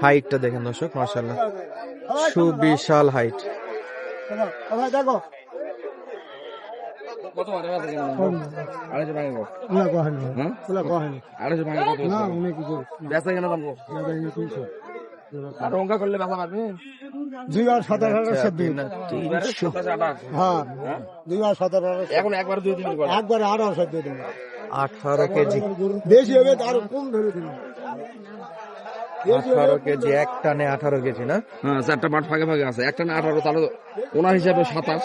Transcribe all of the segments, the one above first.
হাইটটা দেখেন দর্শক, মাশাআল্লাহ সুবিশাল হাইট। এখন একবার 18 কেজি, বেশি হবে আরো কম ধরে দিন। 18 কেজি, এক টানে 18 কেজি না? হ্যাঁ, 4টা বাট ফাঁকে ফাঁকে আছে, একটা না 18, তাহলে ওনার হিসাবে 27।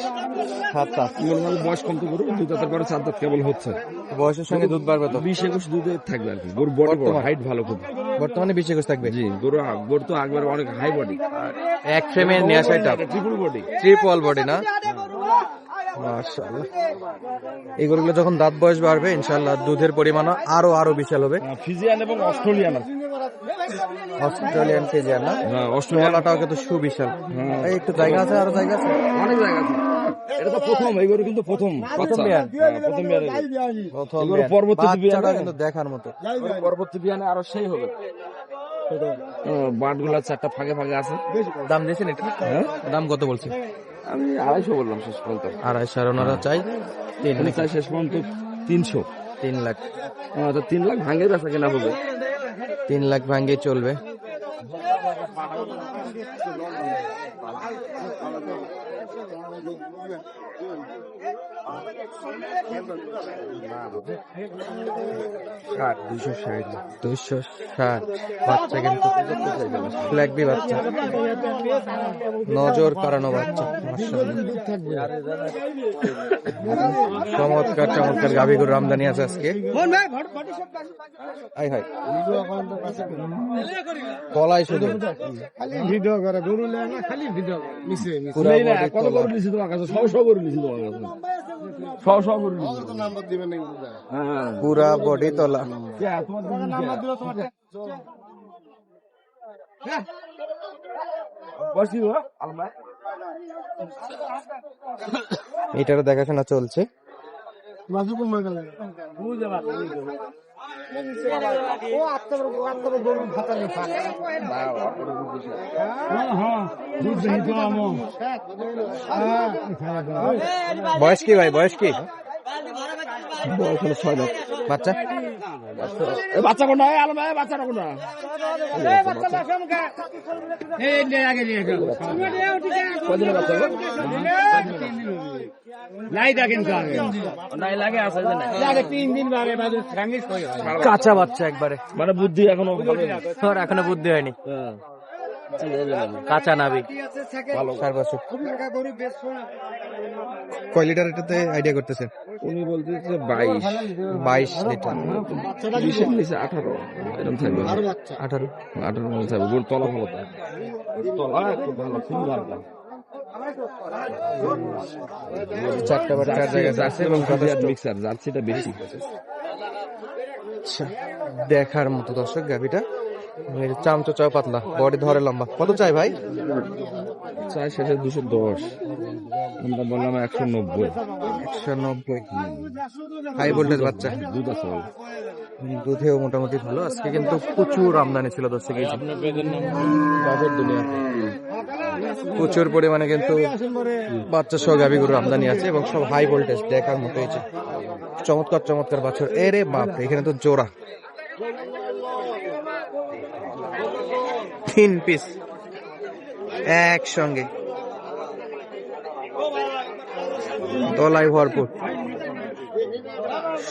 বয়স কম তো গরু, 2 দাঁতের পরে 4 দাঁত কেবল হচ্ছে। বয়সের সঙ্গে দুধ বাড়বে তো? 20-21 দুধে থাকবে আর কি। গরু বডি বড়, হাইট ভালো খুব। বর্তমানে 20-21 থাকবে। জি, গরু তো একবার অনেক হাই বডি, এক ফ্রেমে নিয়ে আসা, এটা ট্রিপল বডি, ট্রিপল বডি না? মাশাআল্লাহ। এই গরুগুলো যখন দাঁত বয়স বাড়বে ইনশাআল্লাহ দুধের পরিমাণ আরো বিশাল হবে। ফিজিয়ান এবং অস্ট্রেলিয়ান ফিজিয়ান না? হ্যাঁ, অস্ট্রেলিয়ানটাও কিন্তু সুবিশাল। এই একটু জায়গা আছে, আরো জায়গা আছে, অনেক জায়গা আছে। এটা তো প্রথম, এই গরু কিন্তু প্রথম বিয়ান। পরবর্তী বাচ্চাটা কিন্তু দেখার মতো। পরবর্তী বিয়ানে আরো সেই হবে। বাটগুলা 4টা ফাঁকে ফাঁকে আছে। দাম দিয়েছেন এটা? দাম কত বলছে? আমি 250 বললাম শেষ পর্যন্ত। 250 আর ওনারা চাই 3 লাখ। শেষ পর্যন্ত 300। 3 লাখ। 3 লাখ ভাঙে বেচা কেনা হবে। 3 লাখ ভাঙে চলবে। বাচ্চা কিন্তু ফ্ল্যাগবি বাচ্চা, নজর কাড়ানো বাচ্চা, চমৎকার চমৎকার গাভী গরুর আমদানি আছে আজকে। কলাই শুধু ভিডিও করে গরু নেয় না, খালি ভিডিও মিশে কত গরু নিছি তোমার কাছে? 100 গরু নিছি তোমার কাছে, 100 গরু নিছি। নাম্বার দিবেন না পুরা বডি তোলা। নাম্বার দিলো তোমার এটারও দেখাশোনা চলছে। বয়স কি ভাই, বয়স কি? বাচ্চা বাচ্চা কোনটা? আলম ভাই, বাচ্চাটা কোনটা? কাঁচা বাচ্চা একবারে, মানে বুদ্ধি এখনো বুদ্ধি হয়নি, কাঁচা নাবি। ভালো 4 বছর। কয় লিটার এটাতে আইডিয়া করতেছেন? উনি বলতেছে 22 লিটার। 20-এর নিচে 18 এরকম থাকবে। 18 মধ্যে থাকবে। গরুর তলা ভালো, তলা খুব ভালো, খুব ভালো। 4টা বারে 4 জায়গায় আছে এবং মিক্সার জার্সিটা বেশি। দেখার মতো দর্শক গাভিটা, চামচা পাতলা, বডি ধরে লম্বা। কত চাই ভাই? চাই সেটা 210, আমরা বললাম 190। 190 হাই ভোল্টেজ বাচ্চা, দুধ আছে, দুধেও মোটামুটি ভালো। আজকে কিন্তু প্রচুর আমদানি ছিল দর্শক, প্রচুর পরিমাণে কিন্তু বাচ্চা সহ গাভী গরুর আমদানি আছে এবং সব হাই ভোল্টেজ। দেখার মতো হয়েছে, চমৎকার চমৎকার বাছুর। এরে বাপ, এখানে তো জোড়া 3 পিস একসঙ্গে, তলায় ভরপুর,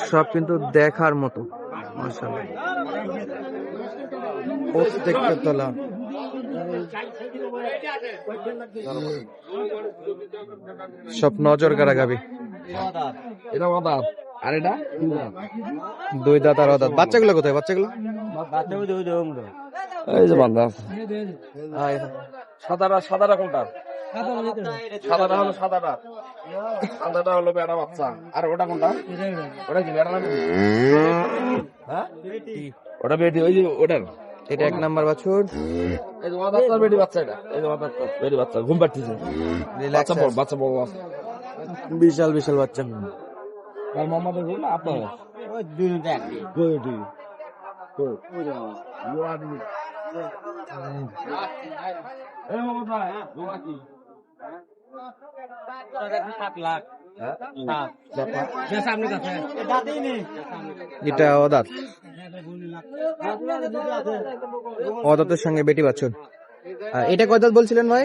সব কিন্তু দেখার মতো। মাশাআল্লাহ, প্রত্যেকটা তলা। সব নজর কাড়া গাভী। এটা অদাত, আর এটা 2 দাঁত আর অদাত। বাচ্চাগুলো কোথায়? বাচ্চাগুলো এই যে বান্ধা সাদাটা কোনটা? সাদাটা হলো সাদাটা, সাদাটা হলো বেড়া বাচ্চা। আর ওটা কোনটা? ওটা কি বেড়া? হ্যাঁ, ওটা বেটি। ওই যে ওটার, এটা 1 নাম্বার বাছুর। এই যে বাচ্চা, বেটি বাচ্চা। এটা এই যে বেটি বাচ্চা, ঘুম পাড়তেছে। বাচ্চা বড় আছে, বিশাল বিশাল বাচ্চা। আর মোহাম্মদের ঘুম না আপনার? ওই দুই এটা অদাত, অদাতের সঙ্গে বেটি বাছুর। এটা কয় দাঁত বলছিলেন ভাই?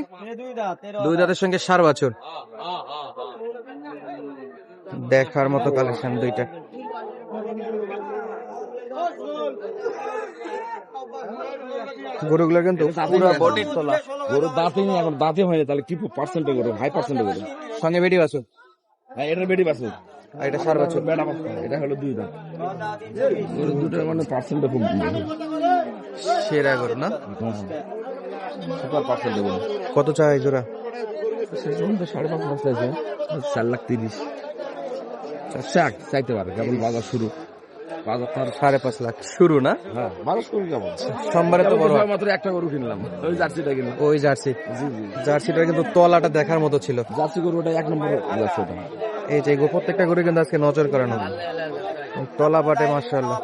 দুই দাঁতের সঙ্গে ষাঁড় বাছুর। দেখার মতো কালেকশন দুইটা। গরুগুলো কিন্তু পুরো বডির তোলা, গরুর দাঁতই নেই এখন, দাঁতই হয়নি, তাহলে কি পার্সেন্টে গরু? হাই পার্সেন্টে গরু। সঙ্গে বেটি বাছুর। হ্যাঁ, এটা বেটি বাছুর, আর এটা ষাঁড় বাছুর। বেটা বাচ্চা। এটা হলো দুই দাঁত। গরু দুটো মানে পার্সেন্টে খুব সেরা গরু না? সুপার পার্সেন্টে গরু। কত চাই জোড়া? সেজন্য তো 5.5 চাইছে, 4,30,000। চাক চাইতে পারে, কেবল বাজার শুরু। বাজার তার 5.5 লাখ শুরু না? হ্যাঁ, বাজার শুরু কেমন? সোমবারে তো বড় মাত্র একটা গরু কিনলাম, ওই জার্সিটা কিনলাম। ওই জার্সি, জি জি, জার্সিটা কিন্তু তলাটা দেখার মতো ছিল। জার্সি গরু ওটা 1 নম্বর জার্সি ওটা। এই যে প্রত্যেকটা গরু কিন্তু আজকে নজর করানো, তলা পাটে মাশাআল্লাহ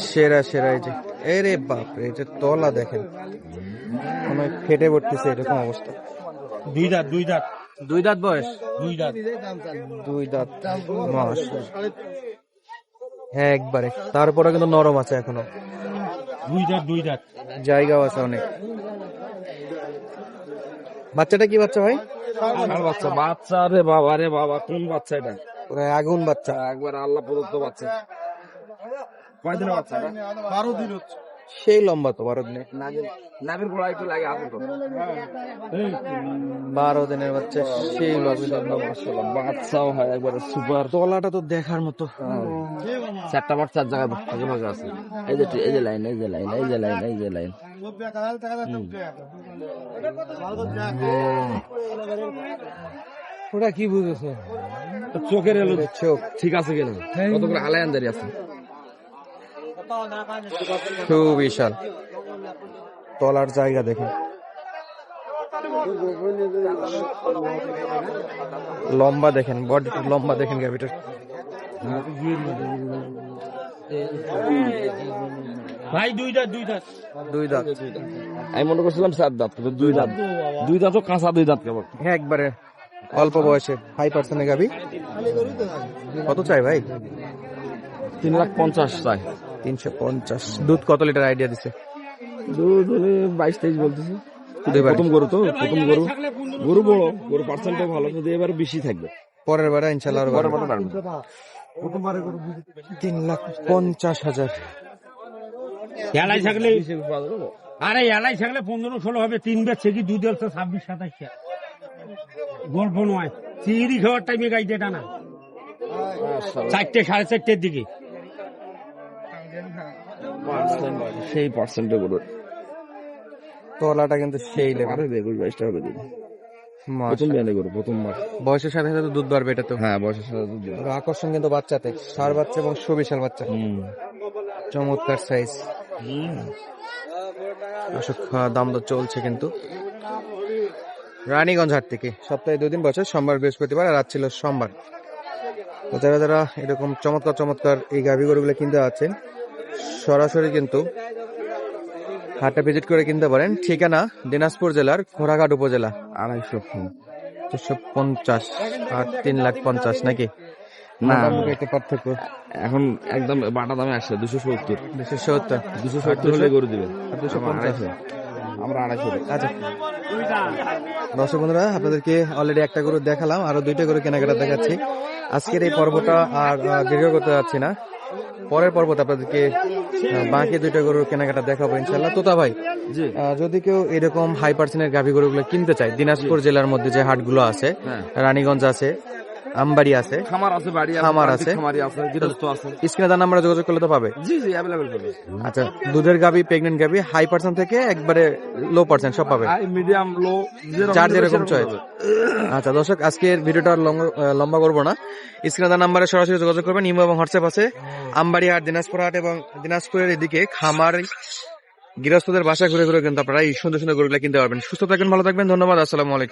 সেরা সেরা। এই যে এরে বাপরে, এই যে তলা দেখেন, মনে হয় ফেটে পড়তেছে এরকম অবস্থা। দুই দাঁত দুই দাঁত দুই দাঁত বয়স, দুই দাঁত দুই দাঁত মাশাআল্লাহ। হ্যাঁ একবারে, তারপরে কিন্তু নরম আছে এখনো, দুই দাঁত দুই দাঁত। জায়গাও আছে অনেক। বাচ্চাটা কি বাচ্চা ভাই? আর বাচ্চা, বাচ্চা রে বাবা, রে বাবা, কোন বাচ্চা এটা? পুরো আগুন বাচ্চা, একবার আল্লাহ প্রদত্ত বাচ্চা। কয়দিনের বাচ্চা? 12 দিন হচ্ছে। সেই লম্বা তো 12 দিনের, নাভির গোড়া একটু লাগে আছে তো। 12 দিনের বাচ্চা, সেই লম্বা। বাচ্চাও হয় একবারে সুপার। তলাটা তো দেখার মতো। 4টা বাট 4 জায়গায় ভাগে ভাগে আছে। এই যে এই যে লাইন, এই যে লাইন, এই যে লাইন, এই যে লাইন। ওটা কি বুঝেছে? চোখের এলো চোখ ঠিক আছে কিনা, কতগুলো আলায়ান দাঁড়িয়ে আছে। সুবিশাল, তলার জায়গা দেখেন, লম্বা দেখেন, বডি লম্বা দেখেন গাভিটার। ভাই দুই দাঁত দুই দাঁত। দুই দাঁত, আমি মনে করছিলাম 4 দাঁত, কিন্তু 2 দাঁত। 2 দাঁতও কাঁচা, 2 দাঁত কেবল। হ্যাঁ একবারে অল্প বয়সে হাই পার্সেন্টের গাভি। কত চাই ভাই? 3,50,000 চাই। 350। দুধ কত লিটার আইডিয়া দিছে? দুধ হলে 22-23 বলতেছে। দুইবার। প্রথম গরু তো, প্রথম গরু, গরু বড়, গরু পার্সেন্টও ভালো, কিন্তু এবার বেশি থাকবে। পরের বারে ইনশাল্লাহ আরো বাড়বে। 3,50,000। এলাই থাকলে, আরে এলাই থাকলে 15-16 হবে। 3 বেচছে কি, দুধ হচ্ছে 26-27। গল্প নয়, চিংড়ি খাওয়ার টাইমে গাইতে এটা না, 4টে 4:30 দিকে। সেই পার্সেন্টে গরু। তলাটা কিন্তু সেই লেভেল। আরে দেখো 22টা হবে দিন। প্রথম বিয়ানে গরু, প্রথমবার। বয়সের সাথে সাথে দুধ বাড়বে এটা তো। হ্যাঁ, বয়সের সাথে দুধ দেবে। আর আকর্ষণ কিন্তু বাচ্চাতে, ষাঁড় বাচ্চা এবং সুবিশাল বাচ্চা, চমৎকার সাইজ। দাম তো চলছে কিন্তু। রানীগঞ্জ হাট থেকে সপ্তাহে 2 দিন বছর, সোমবার বৃহস্পতিবার, আর আজ ছিল সোমবার। তো যারা যারা এরকম চমৎকার চমৎকার এই গাভী গরুগুলো কিনতে আছেন, সরাসরি কিন্তু হাটটা ভিজিট করে কিনতে পারেন। ঠিকানা দিনাজপুর জেলার ঘোড়াঘাট উপজেলা। 250 আর 3,50,000 নাকি? না, একটা পার্থক্য। এখন একদম বাটা দামে আসছে 270। 270। 270 হলে গরু দিবে। 250। আমরা 250। আচ্ছা দর্শক বন্ধুরা, আপনাদেরকে অলরেডি একটা গরু দেখালাম, আরো 2টা গরু কেনাকাটা দেখাচ্ছি। আজকের এই পর্বটা আর দীর্ঘ করতে যাচ্ছি না, পরের পর্বতে আপনাদেরকে বাকি 2টা গরুর কেনাকাটা দেখাবো ইনশাল্লাহ। তোতা ভাই, যদি কেউ এরকম হাই পার্সেন্টের গাভী গরুগুলো কিনতে চায়, দিনাজপুর জেলার মধ্যে যে হাটগুলো আছে, রানীগঞ্জ আছে, আমবাড়ি আছে, খামার আছে, বাড়ি আছে, খামার আছে, খামারি আছে, গৃহস্থ আছে, স্ক্রিনে তার নাম্বারে যোগাযোগ করলে তো পাবে। জি জি, अवेलेबल পাবে। আচ্ছা, দুধের গাভী, প্রেগন্যান্ট গাভী, হাই পার্সেন্ট থেকে একবারে লো পার্সেন্ট সব পাবে, হাই, মিডিয়াম, লো, যার যেরকম চয়েস। আচ্ছা দর্শক, আজকের ভিডিওটা লম্বা করবো না, স্ক্রিনে তার নাম্বারে সরাসরি যোগাযোগ করবেন। ইমো এবং হোয়াটসঅ্যাপ আছে। আমবাড়ি হাট, দিনাজপুর হাট এবং দিনাজপুরের এদিকে খামার গৃহস্থদের বাসা ঘুরে ঘুরে কিন্তু আপনারা এই সুন্দর সুন্দর গরুগুলো কিনতে পারবেন। সুস্থ থাকবেন, ভালো থাকবেন, ধন্যবাদ, আসসালামু আলাইকুম।